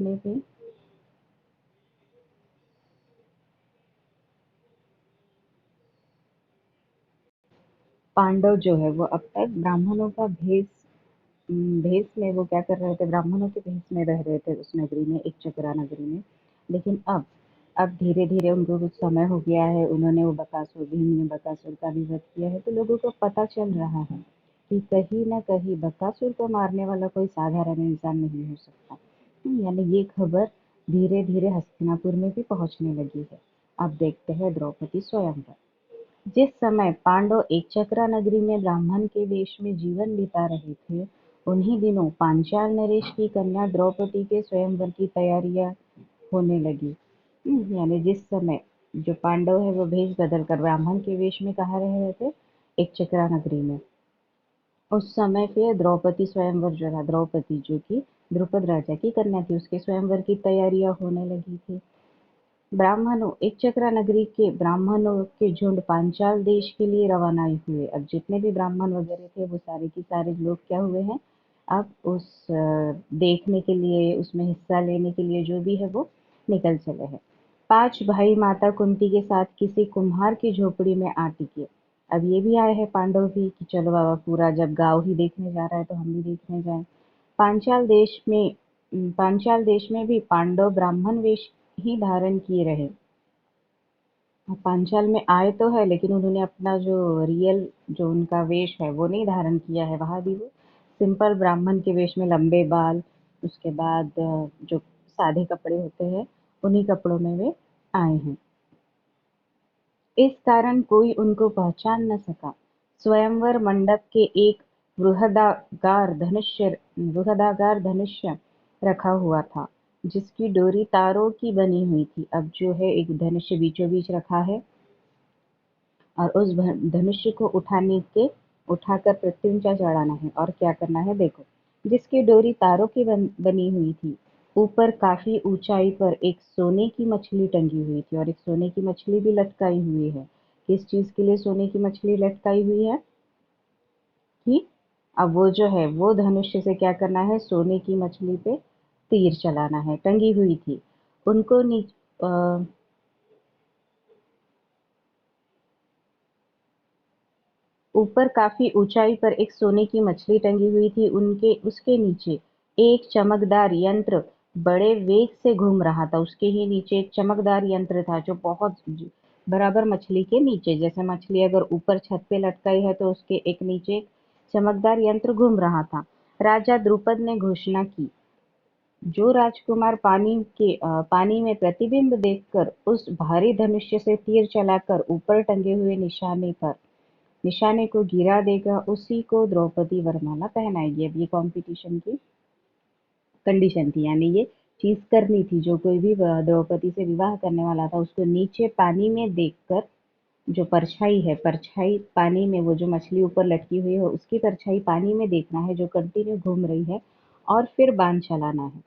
देखने पे। पांडव जो है वो अब तक ब्राह्मणों का भेष में वो क्या कर रहे थे, ब्राह्मणों के भेष में रह रहे थे उस नगरी में, एक चक्रा नगरी में। लेकिन अब धीरे धीरे उनको कुछ समय हो गया है, उन्होंने वो बकासुर, भीम ने बकासुर का भी वध किया है, तो लोगों को पता चल रहा है कि कहीं ना कहीं बकासुर को मारने वाला कोई साधारण इंसान नहीं हो सकता। यानी ये खबर धीरे धीरे हस्तिनापुर में भी पहुंचने लगी है। अब देखते हैं द्रौपदी स्वयंवर। जिस समय पांडव एकचक्रा नगरी में ब्राह्मण के वेश में जीवन बिता रहे थे, उन्हीं दिनों पांचाल नरेश की कन्या द्रौपदी के स्वयंवर की तैयारियां होने लगी। यानी जिस समय जो पांडव है वो भेष बदलकर ब्राह्मण के वेश में कहाँ रह रहे थे, एकचक्रा नगरी में। उस समय फिर द्रौपदी स्वयंवर जो था, द्रौपदी जो कि द्रुपद राजा की कन्या थी, उसके स्वयंवर की तैयारियां होने लगी थी। ब्राह्मणों एकचक्रा नगरी के ब्राह्मणों के झुंड पांचाल देश के लिए रवाना हुए। अब जितने भी ब्राह्मण वगैरह थे वो सारे के सारे लोग क्या हुए हैं, अब उस देखने के लिए, उसमें हिस्सा लेने के लिए जो भी है वो निकल चले हैं। 5 भाई माता कुंती के साथ किसी कुम्हार की झोपड़ी में आ टिके। अब ये भी आए हैं पांडव भी कि चलो बाबा, पूरा जब गांव ही देखने जा रहा है तो हम भी देखने जाएं। पांचाल देश में पांचाल देश में भी पांडव ब्राह्मण वेश ही धारण किए रहे। पांचाल में आए तो है, लेकिन उन्होंने अपना जो रियल जो उनका वेश है वो नहीं धारण किया है। वहां भी वो सिंपल ब्राह्मण के वेश में, लंबे बाल, उसके बाद जो सादे कपड़े होते हैं उन्हीं कपड़ों में वे आए हैं। इस कारण कोई उनको पहचान न सका। स्वयंवर मंडप के एक बृहदाकार धनुष्य रखा हुआ था, जिसकी डोरी तारों की बनी हुई थी। अब जो है एक धनुष्य बीचों बीच रखा है, और उस धनुष्य को उठाकर प्रत्युंचा चढ़ाना है। और क्या करना है देखो, जिसकी डोरी तारों की बनी हुई थी, ऊपर काफी ऊंचाई पर एक सोने की मछली टंगी हुई थी, और एक सोने की मछली भी लटकाई हुई है। किस चीज के लिए सोने की मछली लटकाई हुई है कि अब वो जो है वो धनुष्य से क्या करना है, सोने की मछली पे तीर चलाना है। टंगी हुई थी उनको ऊपर काफी ऊंचाई पर एक सोने की मछली टंगी हुई थी, उनके उसके नीचे एक चमकदार यंत्र बड़े वेग से घूम रहा था। उसके ही नीचे एक चमकदार यंत्र था जो बहुत बराबर मछली के नीचे, जैसे मछली अगर ऊपर छत पे लटकाई है तो उसके एक नीचे एक चमकदार यंत्र घूम रहा था। राजा द्रुपद ने घोषणा की, जो राजकुमार पानी में प्रतिबिंब देखकर उस भारी धनुष्य से तीर चलाकर ऊपर टंगे हुए निशाने को गिरा देगा, उसी को द्रौपदी वरमाला पहनाएगी। अब ये कंपटीशन की कंडीशन थी, यानी ये चीज करनी थी। जो कोई भी द्रौपदी से विवाह करने वाला था, उसको नीचे पानी में देखकर, जो परछाई है, परछाई पानी में, वो जो मछली ऊपर लटकी हुई है उसकी परछाई पानी में देखना है जो कंटिन्यू घूम रही है, और फिर बाण चलाना है।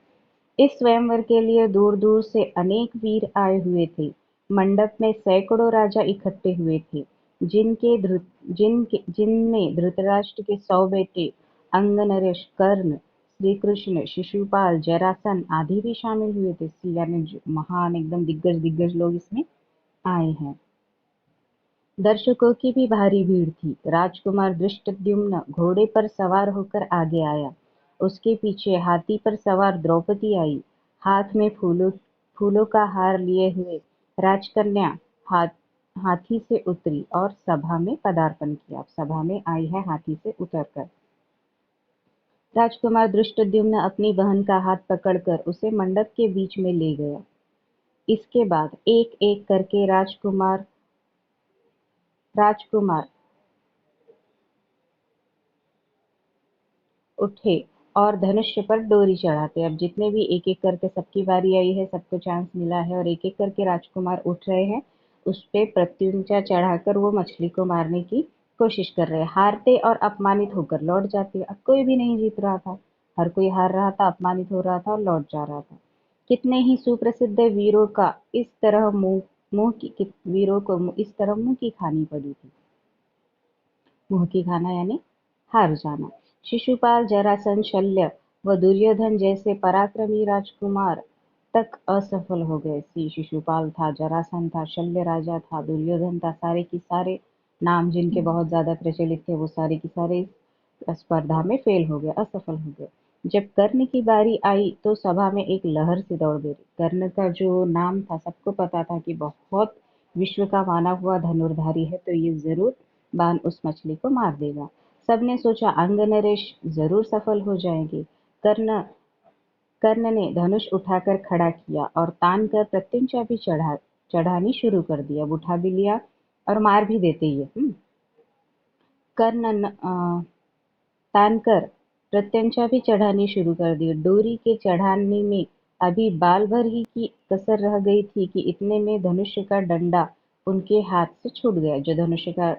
इस स्वयंवर के लिए दूर दूर से अनेक वीर आए हुए थे। मंडप में सैकड़ों राजा इकट्ठे हुए थे, जिनमें धृतराष्ट्र के 100 बेटे, अंगनरेश, कर्ण, श्री कृष्ण, शिशुपाल, जरासंध आदि भी शामिल हुए थे। यानी महान एकदम दिग्गज दिग्गज लोग इसमें आए हैं। दर्शकों की भी भारी भीड़ थी। राजकुमार धृष्टद्युम्न घोड़े पर सवार होकर आगे आया। उसके पीछे हाथी पर सवार द्रौपदी आई। हाथ में फूलों का हार लिए हुए राजकन्या हाथ हाथी से उतरी और सभा में पदार्पण किया। सभा में आई है हाथी से उतरकर। राजकुमार धृष्टद्युम्न अपनी बहन का हाथ पकड़कर उसे मंडप के बीच में ले गया। इसके बाद एक एक करके राजकुमार उठे और धनुष्य पर डोरी चढ़ाते। अब जितने भी एक एक करके सबकी बारी आई है, सबको चांस मिला है, और एक एक करके राजकुमार उठ रहे हैं, उस पे प्रत्युंचा चढ़ाकर वो मछली को मारने की कोशिश कर रहे हैं। हारते और अपमानित होकर लौट जाते। अब कोई भी नहीं जीत रहा था, हर कोई हार रहा था, अपमानित हो रहा था और लौट जा रहा था। कितने ही सुप्रसिद्ध वीरों का इस तरह वीरों को इस तरह मुंह की खानी पड़ी थी। मुंह की खाना यानी हार जाना। शिशुपाल, जरासंध, शल्य वह दुर्योधन जैसे पराक्रमी राजकुमार तक असफल हो गए। शिशुपाल था, जरासंध था, शल्य राजा था, दुर्योधन था, सारे के सारे नाम जिनके बहुत ज्यादा प्रचलित थे वो सारे के सारे इस स्पर्धा में फेल हो गए, असफल हो गए। जब कर्ण की बारी आई तो सभा में एक लहर सी दौड़ गई। कर्ण का जो नाम था सबको पता था कि बहुत विश्व का माना हुआ धनुर्धारी है, तो ये जरूर बाण उस मछली को मार देगा। सबने सोचा अंग नरेश जरूर सफल हो जाएंगे। कर्ण कर्ण ने धनुष उठाकर खड़ा किया और तान कर प्रत्यंचा भी चढ़ानी शुरू कर दी। अब उठा भी लिया और मार भी देते ये। कर्ण तानकर प्रत्यंचा भी चढ़ानी शुरू कर दी। डोरी के चढ़ाने में अभी बाल भर ही की कसर रह गई थी कि इतने में धनुष का डंडा उनके हाथ से छूट गया। जो धनुष का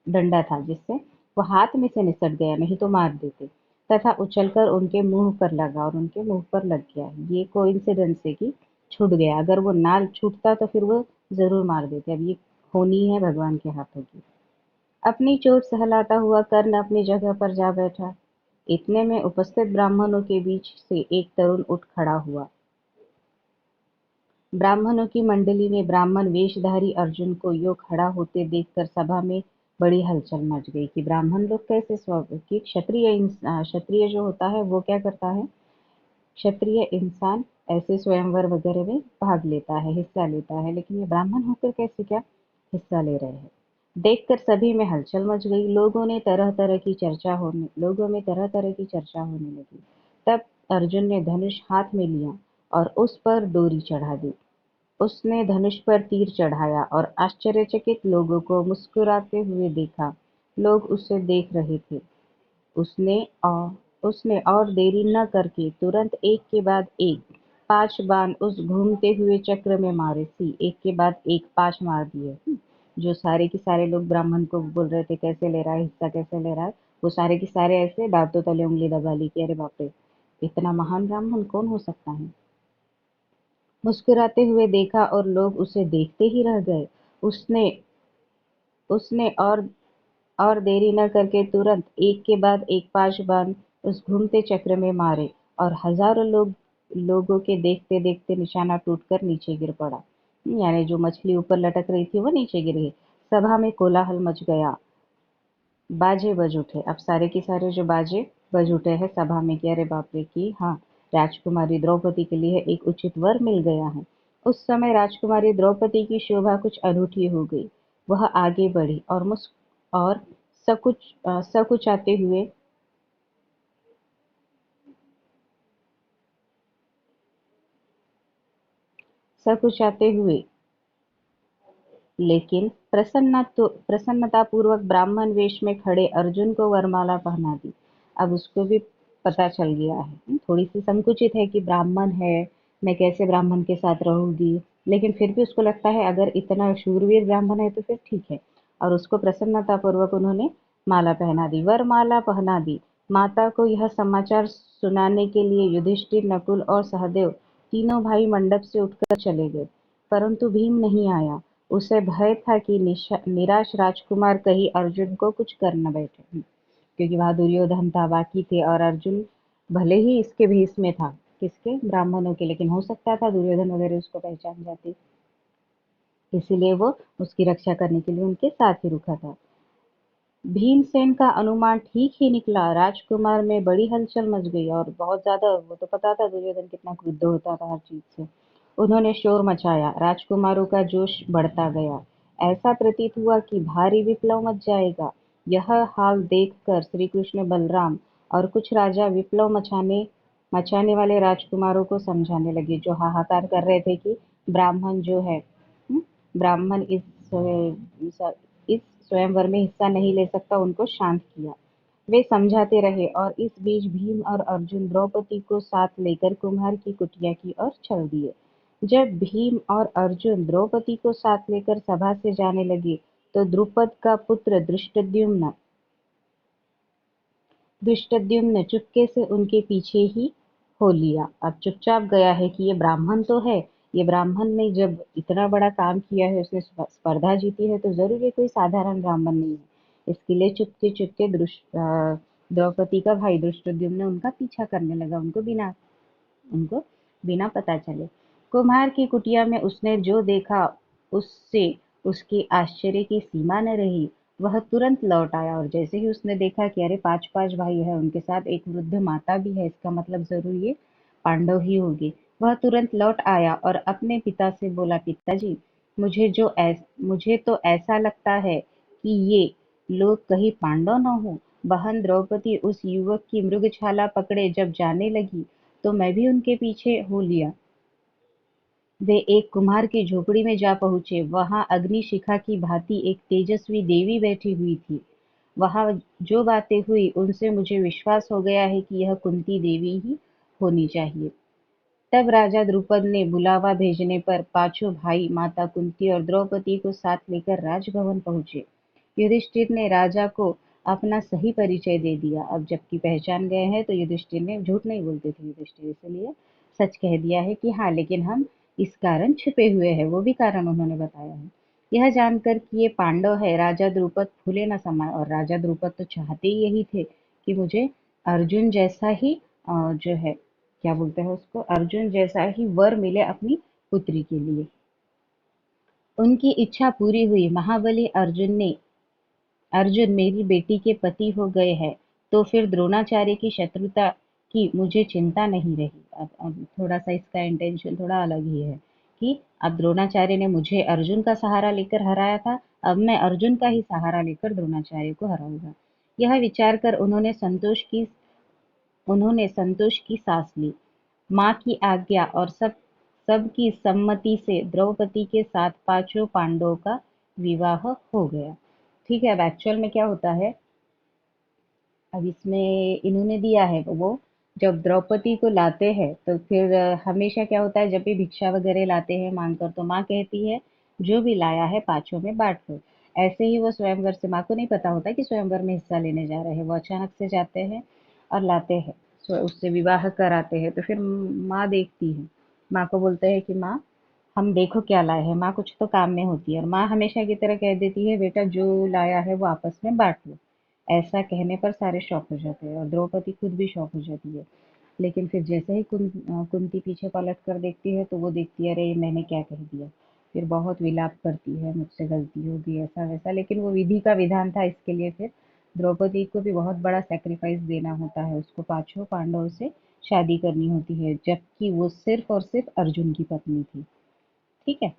डंडा था जिससे वो हाथ में से निसट गया, नहीं तो मार देते, तथा उछलकर उनके मुंह पर लगा और उनके मुंह पर लग गया। ये कोइंसिडेंस है कि छूट गया, अगर वो ना छूटता तो फिर वो जरूर मार देते। अब ये होनी है भगवान के हाथों की। अपनी चोट सहलाता हुआ कर्ण अपनी जगह पर जा बैठा। इतने में उपस्थित ब्राह्मणों के बीच से एक तरुण उठ खड़ा हुआ। ब्राह्मणों की मंडली में ब्राह्मण वेशधारी अर्जुन को यो खड़ा होते देखकर सभा में बड़ी हलचल मच गई कि ब्राह्मण लोग कैसे कि क्षत्रिय जो होता है वो क्या करता है, क्षत्रिय इंसान ऐसे स्वयंवर वगैरह में भाग लेता है, हिस्सा लेता है, लेकिन ये ब्राह्मण होकर कैसे क्या हिस्सा ले रहे हैं। देखकर सभी में हलचल मच गई। लोगों में तरह तरह की चर्चा होने लगी। तब अर्जुन ने धनुष हाथ में लिया और उस पर डोरी चढ़ा दी। उसने धनुष पर तीर चढ़ाया और आश्चर्यचकित लोगों को मुस्कुराते हुए देखा। लोग उसे देख रहे थे। उसने उसने और देरी न करके तुरंत एक के बाद एक 5 बाण उस घूमते हुए चक्र में मारे। एक के बाद एक 5 मार दिए। जो सारे के सारे लोग ब्राह्मण को बोल रहे थे कैसे ले रहा है, हिस्सा कैसे ले रहा है, वो सारे के सारे ऐसे दांतों तले उंगली दबा ली कि अरे बाप रे, इतना महान ब्राह्मण कौन हो सकता है। मुस्कुराते हुए देखा और लोग उसे देखते ही रह गए। उसने उसने और देरी न करके तुरंत एक के बाद एक 5 बाण उस घूमते चक्र में मारे और हजारों लोगों के देखते देखते निशाना टूटकर नीचे गिर पड़ा। यानी जो मछली ऊपर लटक रही थी वो नीचे गिर गई। सभा में कोलाहल मच गया। बाजे बज उठे। अब सारे के सारे जो बाजे बज उठे हैं सभा में कि अरे बाप रे, की हाँ, राजकुमारी द्रौपदी के लिए एक उचित वर मिल गया है। उस समय राजकुमारी द्रौपदी की शोभा कुछ अनूठी हो गई। वह आगे बढ़ी और सकुचाते हुए सकुचाते हुए लेकिन प्रसन्नतापूर्वक ब्राह्मण वेश में खड़े अर्जुन को वरमाला पहना दी। अब उसको भी पता चल गया है, थोड़ी सी संकुचित है कि ब्राह्मण है, मैं कैसे ब्राह्मण के साथ रहूंगी, लेकिन फिर भी उसको लगता है अगर इतना शूरवीर ब्राह्मण है तो फिर ठीक है। और उसको प्रसन्नतापूर्वक उन्होंने माला पहना दी, वरमाला पहना दी। माता को यह समाचार सुनाने के लिए युधिष्ठिर, नकुल और सहदेव तीनों भाई मंडप से उठकर चले गए, परंतु भीम नहीं आया। उसे भय था कि निराश राजकुमार कहीं अर्जुन को कुछ कर न बैठे, क्योंकि वहां दुर्योधन था, बाकी थे, और अर्जुन भले ही इसके भेष में था, किसके, ब्राह्मणों के, लेकिन हो सकता था दुर्योधन वगैरह उसको पहचान जाते, इसीलिए वो उसकी रक्षा करने के लिए उनके साथ ही रुका था। भीमसेन का अनुमान ठीक ही निकला। राजकुमार में बड़ी हलचल मच गई और बहुत ज्यादा, वो तो पता था दुर्योधन कितना क्रुद्ध होता था हर चीज से। उन्होंने शोर मचाया, राजकुमारों का जोश बढ़ता गया। ऐसा प्रतीत हुआ कि भारी विप्लव मच जाएगा। यह हाल देखकर श्री कृष्ण, बलराम और कुछ राजा विप्लव मचाने वाले राजकुमारों को समझाने लगे, जो हाहाकार कर रहे थे कि ब्राह्मण जो है, ब्राह्मण इस स्वयंवर में हिस्सा नहीं ले सकता, उनको शांत किया। वे समझाते रहे और इस बीच भीम और अर्जुन द्रौपदी को साथ लेकर कुम्हार की कुटिया की ओर चल दिए। जब भीम और अर्जुन द्रौपदी को साथ लेकर सभा से जाने लगे तो द्रुपद का पुत्र धृष्टद्युम्न चुपके से उनके पीछे ही हो लिया। अब चुपचाप गया है कि ये ब्राह्मण तो है, ये ब्राह्मण ने जब इतना बड़ा काम किया है, उसने स्पर्धा जीती है, तो जरूर ये कोई साधारण ब्राह्मण नहीं है। इसके लिए चुपके चुपके द्रौपदी का भाई धृष्टद्युम्न उनका पीछा करने लगा, उनको बिना पता चले। कुम्हार की कुटिया में उसने जो देखा उससे उसके आश्चर्य की सीमा न रही। वह तुरंत लौट आया और जैसे ही उसने देखा कि अरे 5-5 भाई हैं, उनके साथ एक वृद्ध माता भी है, इसका मतलब ज़रूर ये पांडव ही होंगे। वह तुरंत लौट आया और अपने पिता से बोला, पिताजी, मुझे तो ऐसा लगता है कि ये लोग कहीं पांडव न हो। बहन द्रौपदी उस युवक की मृगछाला पकड़े जब जाने लगी तो मैं भी उनके पीछे हो लिया। वे एक कुम्हार की झोपड़ी में जा पहुंचे। वहां अग्निशिखा की भांति एक तेजस्वी देवी बैठी हुई थी। वहां जो बातें हुई उनसे मुझे विश्वास हो गया है कि यह कुंती देवी ही होनी चाहिए। तब राजा द्रुपद ने बुलावा भेजने पर पांचों भाई माता कुंती और द्रौपदी को साथ लेकर राजभवन पहुंचे। युधिष्ठिर ने राजा को अपना सही परिचय दे दिया। अब जबकि पहचान गए हैं तो युधिष्ठिर ने, झूठ नहीं बोलते थे युधिष्ठिर, इसलिए सच कह दिया है कि हाँ, लेकिन हम इस कारण छिपे हुए हैं, वो भी कारण उन्होंने बताया है। यह जानकर कि ये पांडव है, राजा द्रुपद फूले न समाये। और राजा द्रुपद तो चाहते ही यही थे कि मुझे अर्जुन जैसा ही जो है, क्या बोलते हैं उसको, अर्जुन जैसा ही वर मिले अपनी पुत्री के लिए। उनकी इच्छा पूरी हुई। महाबली अर्जुन मेरी बेटी के पति हो गए हैं, तो फिर द्रोणाचार्य की शत्रुता की मुझे चिंता नहीं रही। अब थोड़ा सा इसका इंटेंशन थोड़ा अलग ही है कि अब द्रोणाचार्य ने मुझे अर्जुन का सहारा लेकर हराया था, अब मैं अर्जुन का ही सहारा लेकर द्रोणाचार्य को हराऊंगा। यह विचार कर उन्होंने संतोष की सांस ली। माँ की आज्ञा और सबकी सम्मति से द्रौपदी के साथ पांचों पांडवों का विवाह हो गया। ठीक है, अब एक्चुअल में क्या होता है, अब इसमें इन्होंने दिया है वो, जब द्रौपदी को लाते हैं तो फिर हमेशा क्या होता है, जब भी भिक्षा वगैरह लाते हैं मांग कर, तो माँ कहती है जो भी लाया है पांचों में बांट लो। ऐसे ही वो स्वयंवर से, माँ को नहीं पता होता कि स्वयंवर में हिस्सा लेने जा रहे हैं, वो अचानक से जाते हैं और लाते हैं, उससे विवाह कराते हैं। तो फिर माँ देखती है, माँ को बोलते हैं कि माँ, हम देखो क्या लाए हैं। माँ कुछ तो काम में होती है और माँ हमेशा की तरह कह देती है, बेटा जो लाया है वो आपस में बांट लो। ऐसा कहने पर सारे शॉक हो जाते हैं और द्रौपदी खुद भी शॉक हो जाती है। लेकिन फिर जैसे ही कुंती पीछे पलट कर देखती है तो वो देखती है, अरे मैंने क्या कह दिया। फिर बहुत विलाप करती है, मुझसे गलती हो गई, ऐसा वैसा। लेकिन वो विधि का विधान था, इसके लिए फिर द्रौपदी को भी बहुत बड़ा सेक्रीफाइस देना होता है, उसको पांचों पांडवों से शादी करनी होती है, जबकि वो सिर्फ और सिर्फ अर्जुन की पत्नी थी। ठीक है।